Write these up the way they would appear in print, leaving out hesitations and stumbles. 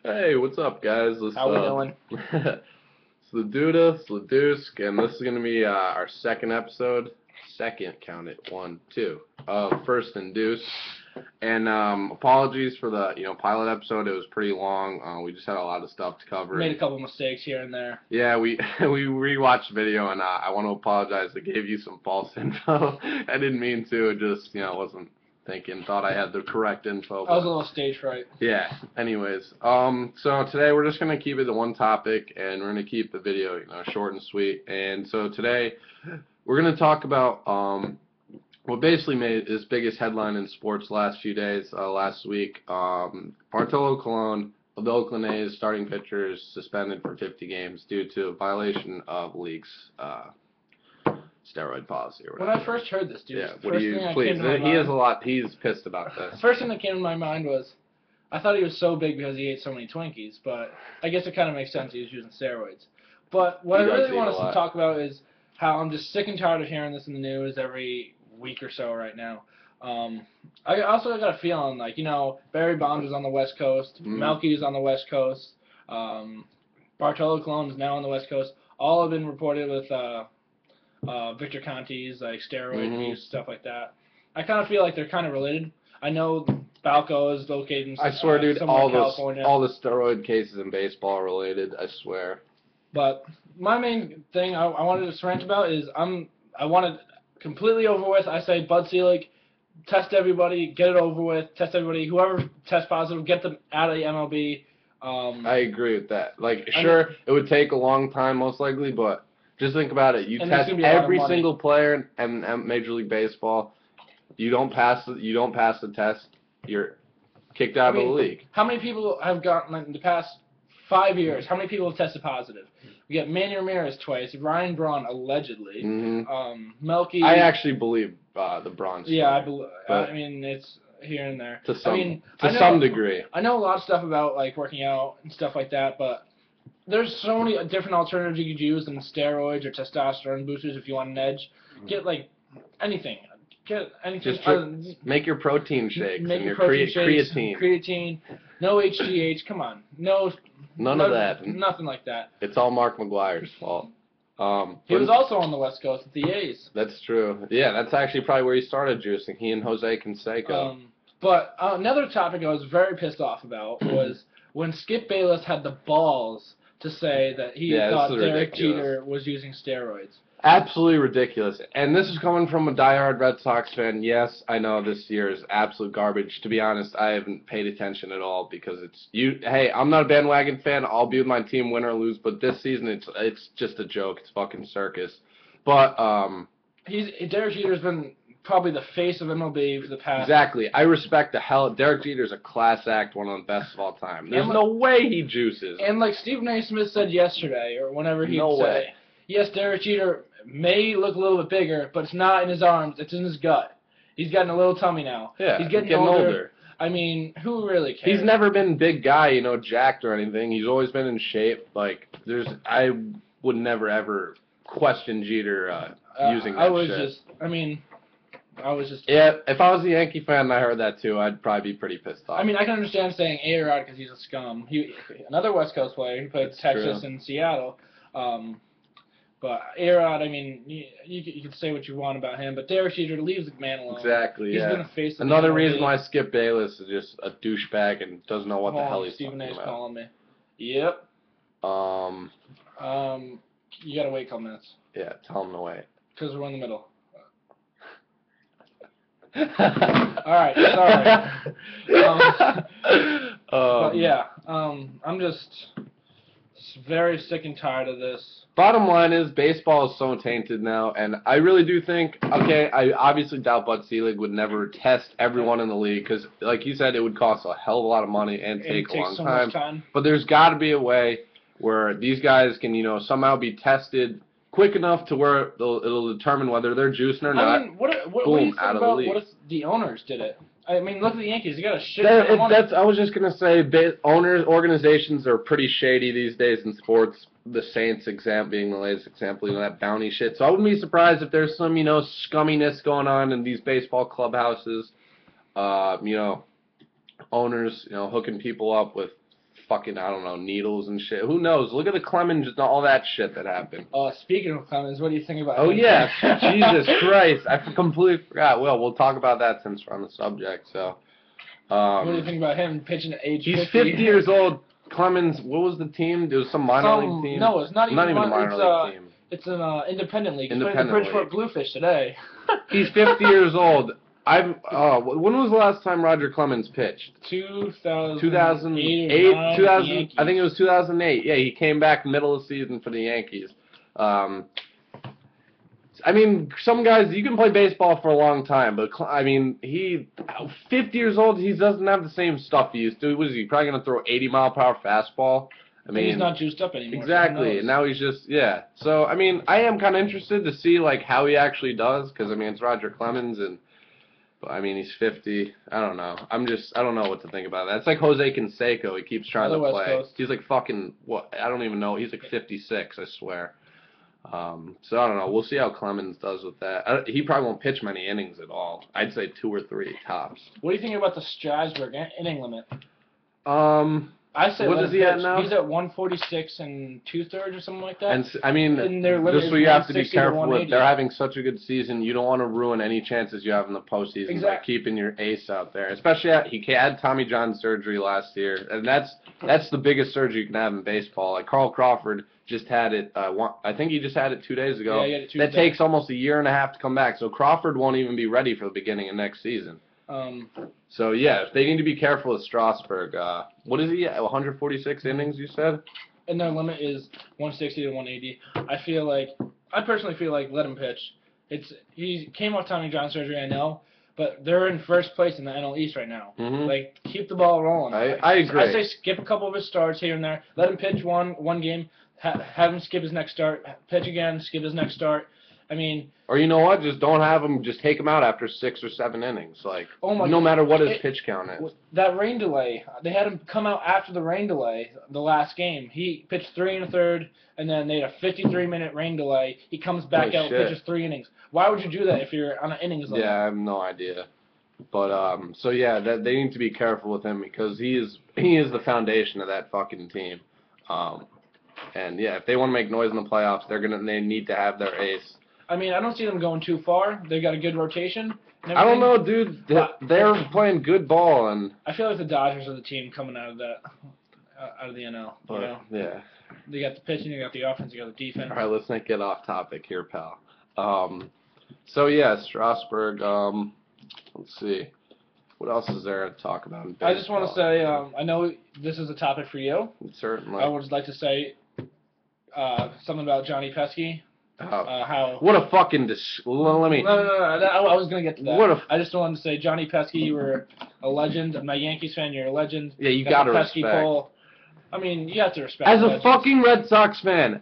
Hey, what's up, guys? How we doing? It's the Duda, it's the Dewsk, and this is going to be our second episode. Second, count it, 1, 2, of First and Deuce. And apologies for the pilot episode. It was pretty long. We just had a lot of stuff to cover. Made a couple mistakes here and there. Yeah, we rewatched the video, and I want to apologize. I gave you some false info. I didn't mean to. It just wasn't thinking. Thought I had the correct info. I was a little stage fright. Yeah. Anyways, so today we're just gonna keep it to one topic, and we're gonna keep the video short and sweet. And so today we're gonna talk about what basically made his biggest headline in sports last few days, last week. Bartolo Colon of the Oakland A's starting pitcher is suspended for 50 games due to a violation of league's steroid policy or whatever. When I first heard this, dude, yeah. He's pissed about this. First thing that came to my mind was, I thought he was so big because he ate so many Twinkies, but I guess it kind of makes sense he was using steroids. But what I really want us to talk about is how I'm just sick and tired of hearing this in the news every week or so right now. I also got a feeling like, Barry Bonds is on the West Coast, Melky is on the West Coast, Bartolo Colon is now on the West Coast. All have been reported with Victor Conti's like steroid use, stuff like that. I kind of feel like they're kind of related. I know Balco is located in I swear, dude, all California. all the steroid cases in baseball are related. I swear. But my main thing I wanted to rant about is I want it completely over with. I say Bud Selig, test everybody, get it over with. Test everybody. Whoever tests positive, get them out of the MLB. I agree with that. Like, sure, it would take a long time, most likely, but just think about it. You test every single player in Major League Baseball. You don't pass the test, you're kicked out of the league. How many people have gotten in the past 5 years? How many people have tested positive? We got Manny Ramirez twice, Ryan Braun allegedly, Melky. I actually believe the Braun story. Yeah, I mean, it's here and there. To some degree. I know a lot of stuff about like working out and stuff like that, but there's so many different alternatives you could use than steroids or testosterone boosters if you want an edge. Get like anything. Get anything. Just make your protein shakes. Make your protein shakes, creatine. No HGH. Come on. None of that. Nothing like that. It's all Mark McGwire's fault. He was also on the West Coast with the A's. That's true. Yeah, that's actually probably where he started juicing. He and Jose Canseco. But another topic I was very pissed off about was when Skip Bayless had the balls to say that he thought Derek Jeter was using steroids. Absolutely ridiculous. And this is coming from a diehard Red Sox fan. Yes, I know this year is absolute garbage. To be honest, I haven't paid attention at all because hey, I'm not a bandwagon fan. I'll be with my team win or lose, but this season it's just a joke. It's fucking circus. But Derek Jeter's been probably the face of MLB for the past. Exactly. I respect the hell. Derek Jeter's a class act, one of the best of all time. There's no way he juices. And like Stephen A. Smith said yesterday, or whenever he said, yes, Derek Jeter may look a little bit bigger, but it's not in his arms, it's in his gut. He's getting a little tummy now. Yeah, he's getting older. I mean, who really cares? He's never been big guy, jacked or anything. He's always been in shape. Like, I would never ever question Jeter using that shit. I was just... Yeah, if I was a Yankee fan and I heard that too, I'd probably be pretty pissed off. I mean, I can understand saying A-Rod because he's a scum. Another West Coast player. He played Texas and Seattle. But A-Rod, I mean, you can say what you want about him, but Derek Jeter leaves the man alone. Exactly, He's been a face of Another reason why Skip Bayless is just a douchebag and doesn't know what the hell he's Stephen talking A's about. calling me. Yep. You gotta wait a couple minutes. Yeah, tell him to wait. Because we're in the middle. Alright, sorry. But yeah, I'm just very sick and tired of this. Bottom line is, baseball is so tainted now, and I really do think, I obviously doubt Bud Selig would never test everyone in the league, because, like you said, it would cost a hell of a lot of money and take a long time. But there's got to be a way where these guys can, somehow be tested quick enough to where it'll determine whether they're juicing or not. I mean, what do you think about what if the owners did it? I mean, look at the Yankees. You got a shit ton of money. I was just gonna say, organizations are pretty shady these days in sports. The Saints being the latest example, that bounty shit. So I wouldn't be surprised if there's some, scumminess going on in these baseball clubhouses. Owners, hooking people up with fucking, I don't know, needles and shit. Who knows? Look at the Clemens and all that shit that happened. Speaking of Clemens, what do you think about Oh, him? yeah. Jesus Christ. I completely forgot. Well, we'll talk about that since we're on the subject, so. What do you think about him pitching at age 50? He's 50 years old. Clemens, what was the team? It was some minor league team? No, it's not even a minor league team. It's an independent league. He's playing Independent the Bridgeport league. Bluefish today. He's 50 years old. When was the last time Roger Clemens pitched? 2008. I think it was 2008. Yeah, he came back middle of the season for the Yankees. I mean, some guys, you can play baseball for a long time, but, I mean, 50 years old, he doesn't have the same stuff he used to. What is he, probably going to throw 80-mile-per-hour fastball? I mean, he's not juiced up anymore. Exactly, and now he's just, yeah. So, I mean, I am kind of interested to see, like, how he actually does, because, I mean, it's Roger Clemens, and, I mean, he's 50. I don't know. I don't know what to think about that. It's like Jose Canseco. He keeps trying to play. He's like fucking, what, I don't even know. He's like 56, I swear. So I don't know. We'll see how Clemens does with that. He probably won't pitch many innings at all. I'd say 2 or 3 tops. What do you think about the Strasburg inning limit? I say what is he at now? He's at 146 and 2/3 or something like that. And I mean, just so you have to be careful with. They're having such a good season. You don't want to ruin any chances you have in the postseason by keeping your ace out there. Especially he had Tommy John surgery last year, and that's the biggest surgery you can have in baseball. Like Carl Crawford just had it. I think he just had it 2 days ago. Yeah, he had it Tuesday. That takes almost a year and a half to come back. So Crawford won't even be ready for the beginning of next season. So yeah, they need to be careful with Strasburg. What is he at? 146 innings, you said? And their limit is 160 to 180. I personally feel like let him pitch. He came off Tommy John surgery, I know, but they're in first place in the NL East right now. Like, keep the ball rolling. I agree. I say skip a couple of his starts here and there. Let him pitch one game. Have him skip his next start. Pitch again. Skip his next start. I mean, or you know what? Just don't have him. Just take him out after 6 or 7 innings. Like, no matter what his pitch count is. That rain delay, they had him come out after the rain delay, the last game. He pitched 3 1/3, and then they had a 53-minute rain delay. He comes back out, pitches 3 innings. Why would you do that if you're on an innings limit? Yeah, I have no idea. But so yeah, they need to be careful with him because he is the foundation of that fucking team. And yeah, if they want to make noise in the playoffs, they need to have their ace. I mean, I don't see them going too far. They got a good rotation. I don't know, dude. They're playing good ball, and I feel like the Dodgers are the team coming out of the NL. But, you know? Yeah. They got the pitching, they got the offense, they got the defense. All right, let's not get off topic here, pal. So yeah, Strasburg. Let's see. What else is there to talk about in baseball? I just want to say, I know this is a topic for you. Certainly. I would just like to say something about Johnny Pesky. What a fucking let me. No. I was gonna get to that. I just wanted to say, Johnny Pesky, you were a legend. I'm a Yankees fan. You're a legend. Yeah, you gotta Pesky respect. Pull. I mean, you have to respect. As a fucking Red Sox fan,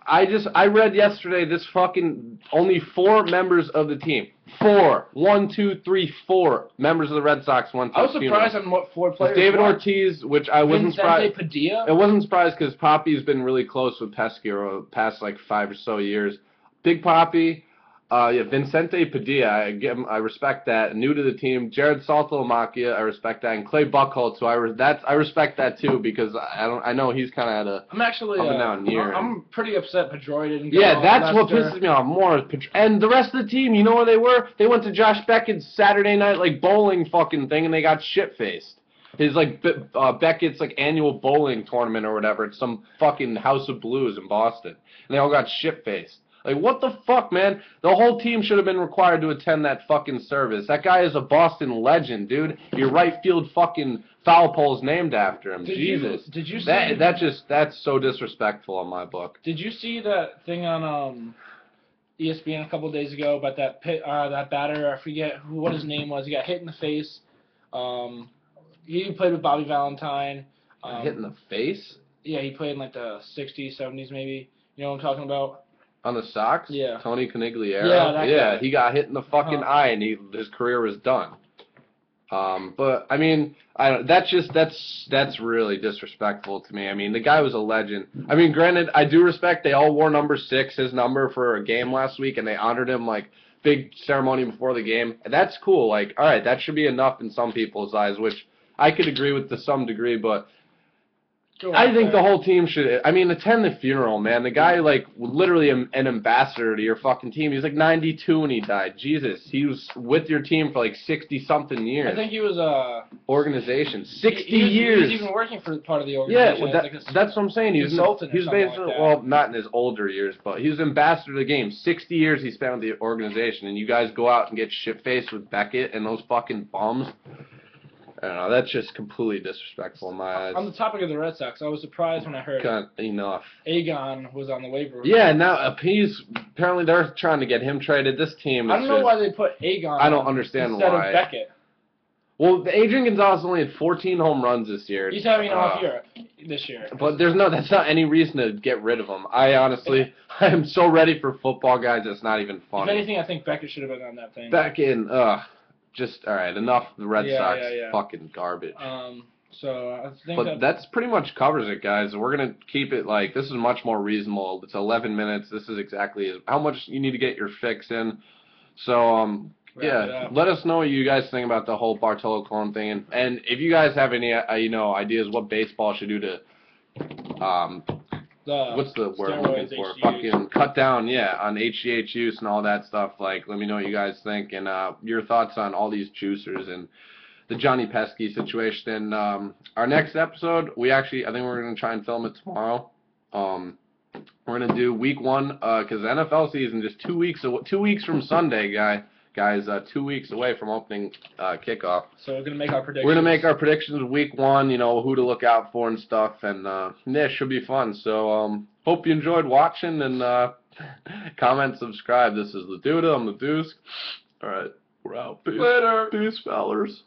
I read yesterday this fucking only 4 members of the team. 4. 1, 2, 3, 4 members of the Red Sox went to I was surprised on what 4 players. David Ortiz, which I wasn't surprised. Padilla? I wasn't surprised because Poppy's been really close with Pesky over the past like 5 or so years. Big Poppy, Vincente Padilla, I respect that. New to the team, Jared Saltalamacchia, I respect that, and Clay Buchholz, who I respect that too because I know he's kind of at a I'm actually up and down year. I'm pretty upset Pedroia didn't go. Yeah, that's what pisses me off more. And the rest of the team, you know where they were? They went to Josh Beckett's Saturday night like bowling fucking thing, and they got shit faced. His like Beckett's like annual bowling tournament or whatever. It's some fucking House of Blues in Boston, and they all got shit faced. Like, what the fuck, man? The whole team should have been required to attend that fucking service. That guy is a Boston legend, dude. Your right field fucking foul pole's named after him. Jesus. Did you see that's so disrespectful in my book. Did you see that thing on ESPN a couple of days ago about that batter? I forget what his name was. He got hit in the face. He played with Bobby Valentine. Hit in the face? Yeah, he played in like the 60s, 70s maybe. You know what I'm talking about? On the Sox? Yeah. Tony Conigliaro? Yeah, he got hit in the fucking eye and his career was done. But I mean, that's really disrespectful to me. I mean, the guy was a legend. I mean, granted, I do respect they all wore number 6, his number, for a game last week, and they honored him like big ceremony before the game. And that's cool. Like, all right, that should be enough in some people's eyes, which I could agree with to some degree, but I think the whole team should. I mean, attend the funeral, man. The guy, like, literally an ambassador to your fucking team. He's like 92 when he died. Jesus, he was with your team for like 60-something years. I think he was organization 60 years. He was even working for part of the organization. Yeah, that's what I'm saying. He was basically like well, not in his older years, but he was ambassador to the game. 60 years he spent with the organization, and you guys go out and get shit-faced with Beckett and those fucking bums. I don't know, that's just completely disrespectful in my eyes. On the topic of the Red Sox, I was surprised when I heard enough. Egon was on the waiver. Yeah, now apparently they're trying to get him traded. This team is I don't know why they put Egon I don't understand instead why. of Beckett. Well, Adrian Gonzalez only had 14 home runs this year. He's having an off year this year. But that's not any reason to get rid of him. I honestly, I am so ready for football, guys, it's not even funny. If anything, I think Beckett should have been on that thing. Just, all right, enough of the Red Sox fucking garbage. So I think that's pretty much covers it, guys. We're going to keep it like, this is much more reasonable. It's 11 minutes. This is exactly how much you need to get your fix in. So, yeah, let us know what you guys think about the whole Bartolo Colon thing. And if you guys have any, ideas what baseball should do to, what's the word I'm looking for? Fucking cut down, on HGH use and all that stuff. Like, let me know what you guys think and your thoughts on all these juicers and the Johnny Pesky situation. And our next episode, I think we're going to try and film it tomorrow. We're going to do week 1 because the NFL season just 2 weeks from Sunday, guys, 2 weeks away from opening kickoff. So we're going to make our predictions. We're going to make our predictions week 1, who to look out for and stuff, and it should be fun. So hope you enjoyed watching, and comment, subscribe. This is the Duda, I'm the Dewsk. All right, we're out. Peace. Later. Peace, fellers.